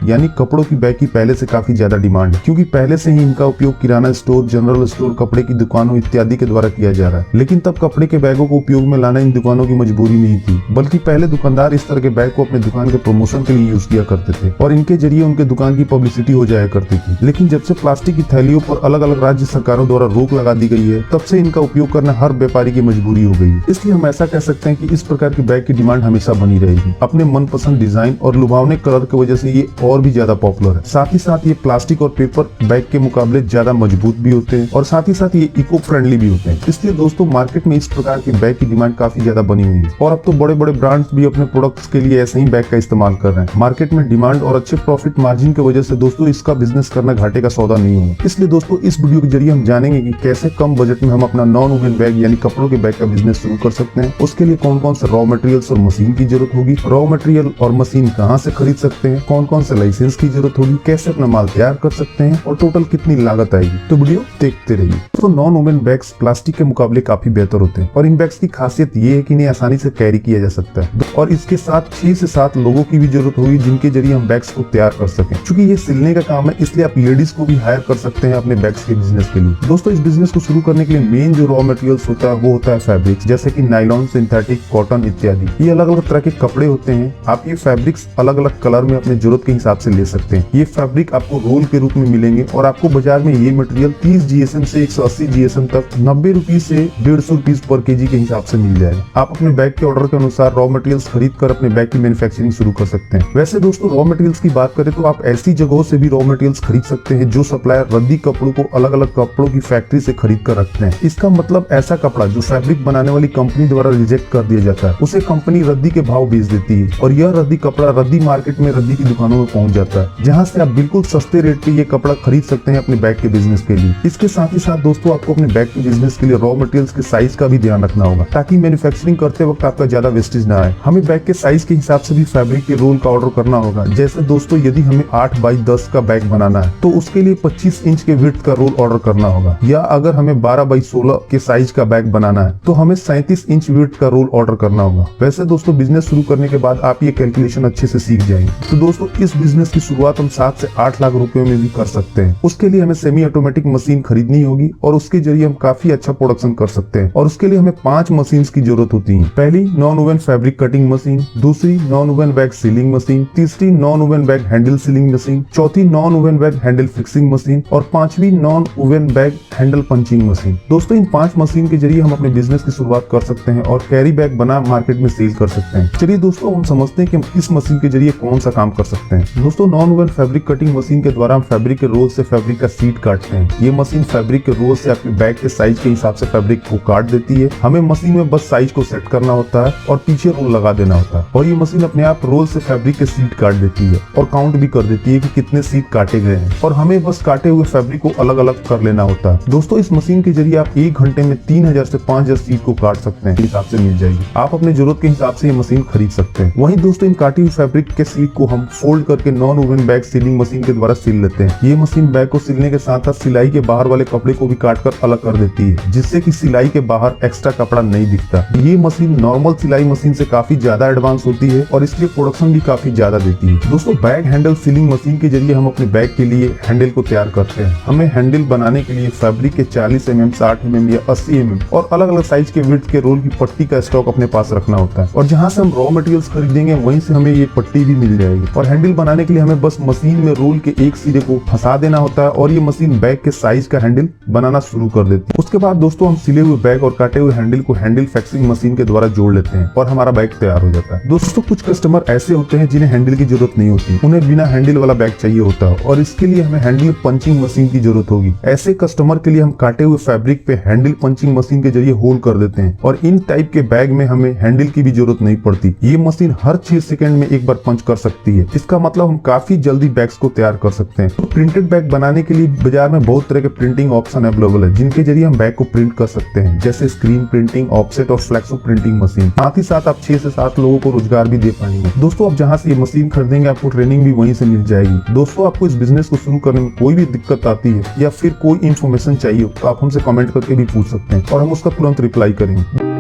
यानी कपड़ों की बैग की पहले से काफी ज्यादा डिमांड है, क्योंकि पहले से ही इनका उपयोग किराना स्टोर, जनरल स्टोर, कपड़े की दुकानों इत्यादि के द्वारा किया जा रहा है। लेकिन तब कपड़े के बैगों को उपयोग में लाना इन दुकानों की मजबूरी नहीं थी, बल्कि पहले दुकानदार इस तरह के बैग को अपने दुकान के प्रमोशन के लिए यूज किया करते थे और इनके जरिए उनके दुकान की पब्लिसिटी हो जाया करती थी। लेकिन जब से प्लास्टिक की थैलियों पर अलग अलग राज्य सरकारों द्वारा रोक लगा दी गई है, तब से इनका उपयोग करना हर व्यापारी की मजबूरी हो गई है। इसलिए हम ऐसा कह सकते हैं कि इस प्रकार की बैग की डिमांड हमेशा बनी रहेगी। अपने मनपसंद डिजाइन और लुभावने कलर की वजह से ये और भी ज्यादा पॉपुलर है। साथ ही साथ ये प्लास्टिक और पेपर बैग के मुकाबले ज्यादा मजबूत भी होते हैं और साथ ही साथ ये इको फ्रेंडली भी होते हैं। इसलिए दोस्तों मार्केट में इस प्रकार की बैग की डिमांड काफी ज्यादा बनी हुई है और अब तो बड़े बड़े ब्रांड्स भी अपने प्रोडक्ट्स के लिए ऐसे ही बैग का इस्तेमाल कर रहे हैं। मार्केट में डिमांड और अच्छे प्रॉफिट मार्जिन की वजह से दोस्तों इसका बिजनेस करना घाटे का सौदा नहीं होगा। इसलिए दोस्तों इस वीडियो के जरिए हम जानेंगे कि कैसे कम बजट में हम अपना नॉन वुमेन बैग यानी कपड़ों के बैग का बिजनेस शुरू कर सकते हैं। उसके लिए कौन कौन से रॉ मटेरियल्स और मशीन की जरूरत होगी, रॉ मटेरियल और मशीन कहाँ से खरीद सकते हैं, कौन कौन से लाइसेंस की जरूरत होगी, कैसे अपना माल तैयार कर सकते हैं और टोटल कितनी लागत आएगी। तो वीडियो देखते रहिए। तो नॉन वुमेन बैग्स प्लास्टिक के मुकाबले काफी बेहतर होते हैं और इन बैग्स की खासियत ये है कि इन्हें आसानी से कैरी किया जा सकता है और इसके साथ 6 से 7 लोगों की भी जरूरत होगी जिनके जरिए हम बैग्स को तैयार कर सकें। चूंकि ये सिलने का काम है इसलिए आप लेडीज को भी हायर कर सकते हैं अपने बैग्स के बिजनेस के लिए। दोस्तों इस बिजनेस को शुरू करने के लिए मेन जो रॉ मटेरियल्स होता है वो होता है फैब्रिक्स, जैसे कि नायलॉन, सिंथेटिक, कॉटन इत्यादि। ये अलग अलग तरह के कपड़े होते हैं। आप ये फैब्रिक्स अलग अलग कलर में अपने जरूरत के हिसाब से ले सकते हैं। ये फैब्रिक आपको रोल के रूप में मिलेंगे और आपको बाजार में ये मटेरियल 30 GSM से 180 GSM तक 90 रुपीज से 150 रुपीज पर केजी के हिसाब से मिल जाएगा। आप अपने बैग के ऑर्डर के अनुसार रॉ मटेरियल्स खरीद कर अपने बैग की मैन्युफैक्चरिंग शुरू कर सकते हैं। वैसे दोस्तों रॉ मटेरियल्स की बात करें तो आप ऐसी जगहों से भी रॉ मटेरियल्स खरीद सकते हैं जो सप्लायर रद्दी कपड़ों को अलग अलग कपड़ों की फैक्ट्री से खरीद कर रखते हैं। इसका मतलब ऐसा कपड़ा जो फैब्रिक बनाने वाली कंपनी द्वारा रिजेक्ट कर दिया जाता है उसे कंपनी रद्दी के भाव बेच देती है और यह रद्दी कपड़ा रद्दी मार्केट में रद्दी की दुकानों में पहुंच जाता है, जहां से आप बिल्कुल सस्ते रेट पे ये कपड़ा खरीद सकते हैं अपने बैग के बिजनेस के लिए। इसके साथ ही साथ दोस्तों आपको अपने बैग के बिजनेस के लिए रॉ मटेरियल्स के साइज का भी ध्यान रखना होगा ताकि मैन्युफैक्चरिंग करते वक्त आपका ज्यादा वेस्टेज ना आए। हमें बैग के साइज के हिसाब से भी फैब्रिक के रोल का ऑर्डर करना होगा। जैसे दोस्तों यदि हमें 8 बाई 10 का बैग बनाना है तो उसके लिए 25 इंच के विड्थ का रोल ऑर्डर करना होगा, या अगर हमें 12 बाई 16 के साइज का बैग बनाना है तो हमें 37 इंच विड्थ का रोल ऑर्डर करना होगा। वैसे दोस्तों बिजनेस शुरू करने के बाद आप ये कैलकुलेशन अच्छे से सीख जाएंगे। तो दोस्तों इस बिजनेस की शुरुआत हम 7 से 8 लाख रुपए में भी कर सकते हैं। उसके लिए हमें सेमी ऑटोमेटिक मशीन खरीदनी होगी और उसके जरिए हम काफी अच्छा प्रोडक्शन कर सकते हैं और उसके लिए हमें 5 मशीन की जरूरत होती है। पहली non woven fabric cutting machine, दूसरी non woven bag sealing machine, तीसरी non woven bag handle sealing machine, चौथी non woven bag handle fixing machine और 5वीं non woven bag handle punching machine. दोस्तों इन 5 मशीन के जरिए हम अपने बिजनेस की शुरुआत कर सकते हैं और कैरी बैग बना मार्केट में सेल कर सकते हैं। चलिए दोस्तों हम समझते हैं कि हम इस मशीन के जरिए कौन सा काम कर सकते हैं। दोस्तों non woven fabric cutting machine के द्वारा हम फैब्रिक के रोल से फैब्रिक का सीट काटते हैं। ये मशीन फैब्रिक के रोल से आपके बैग के साइज के हिसाब से फैब्रिक को काट देती है। हमें मशीन में बस साइज को सेट करना होता है और पीछे रोल लगा देना होता है और ये मशीन अपने आप रोल से फैब्रिक के सीट काट देती है और काउंट भी कर देती है कि कितने सीट काटे गए हैं और हमें बस काटे हुए फैब्रिक को अलग अलग कर लेना होता है। दोस्तों इस मशीन के जरिए आप 1 घंटे में 3000 से 5000 सीट को काट सकते हैं। हिसाब से मिल जाएगी। आप अपने जरूरत के हिसाब से ये मशीन खरीद सकते हैं। वहीं दोस्तों इन काटी हुई फैब्रिक के सीट को हम फोल्ड करके non woven bag sealing machine के द्वारा सिल लेते हैं। ये मशीन बैग को सिलने के साथ साथ सिलाई के बाहर वाले कपड़े को भी काटकर अलग कर देती है, जिससे कि सिलाई के बाहर एक्स्ट्रा कपड़ा नहीं दिखता। ये मशीन नॉर्मल सिलाई मशीन से काफी ज्यादा एडवांस होती है और इसलिए प्रोडक्शन भी काफी ज्यादा देती है। दोस्तों बैग हैंडल सीलिंग मशीन के जरिए हम अपने बैग के लिए हैंडल को तैयार करते हैं। हमें हैंडल बनाने के लिए फैब्रिक के 40 mm, 60 mm या 80 mm और अलग अलग साइज के विड्थ के रोल की पट्टी का स्टॉक अपने पास रखना होता है और जहाँ से हम रॉ मटेरियल्स खरीदेंगे वहीं से हमें ये पट्टी भी मिल जाएगी। और हैंडल बनाने के लिए हमें बस मशीन में रोल के एक सिरे को फंसा देना होता है और ये मशीन बैग के साइज का हैंडल बनाना शुरू कर देती है। उसके बाद दोस्तों हम सिले हुए बैग और काटे हुए हैंडल को हैंडल फिक्सिंग मशीन के द्वारा जोड़ लेते हैं और हमारा बैग तैयार हो जाता है। दोस्तों कुछ कस्टमर ऐसे होते हैं जिन्हें हैंडल की जरूरत नहीं होती, उन्हें बिना हैंडल वाला बैग चाहिए होता है और इसके लिए हमें हैंडल पंचिंग मशीन की जरूरत होगी। ऐसे कस्टमर के लिए हम काटे हुए फैब्रिक पे हैंडल पंचिंग मशीन के जरिए होल कर देते हैं और इन टाइप के बैग में हमें हैंडल की भी जरूरत नहीं पड़ती। ये मशीन हर 6 सेकंड में एक बार पंच कर सकती है। इसका मतलब हम काफी जल्दी बैग्स को तैयार कर सकते हैं। तो प्रिंटेड बैग बनाने के लिए बाजार में बहुत तरह के प्रिंटिंग ऑप्शन अवेलेबल है जिनके जरिए हम बैग को प्रिंट कर सकते हैं, जैसे स्क्रीन प्रिंटिंग, ऑफसेट और फ्लेक्सो प्रिंटिंग मशीन। साथ ही साथ आप 6 से 7 लोगों को रोजगार भी दे पाएंगे। दोस्तों आप जहाँ से ये मशीन खरीदेंगे आपको ट्रेनिंग भी वहीं से मिल जाएगी। दोस्तों आपको इस बिजनेस को शुरू करने में कोई भी दिक्कत आती है या फिर कोई इन्फॉर्मेशन चाहिए तो आप हमसे कमेंट करके भी पूछ सकते हैं और हम उसका तुरंत रिप्लाई करेंगे।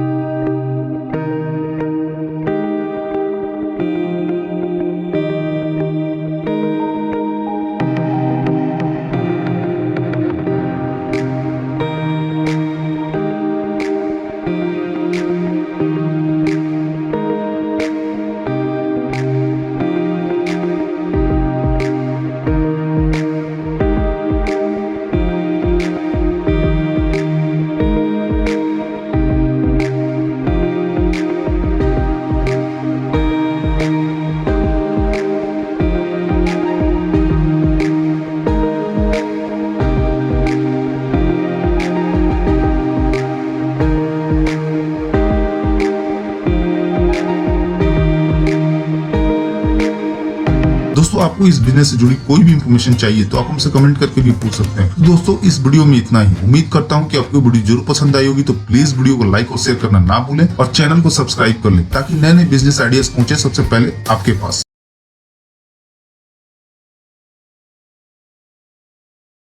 आपको इस बिजनेस से जुड़ी कोई भी इंफॉर्मेशन चाहिए तो आप हमसे कमेंट करके भी पूछ सकते हैं। तो दोस्तों इस वीडियो में इतना ही। उम्मीद करता हूँ कि आपको वीडियो जरूर पसंद आई होगी, तो प्लीज वीडियो को लाइक और शेयर करना ना भूलें और चैनल को सब्सक्राइब कर लें ताकि नए नए बिजनेस आइडियाज पहुंचे सबसे पहले आपके पास।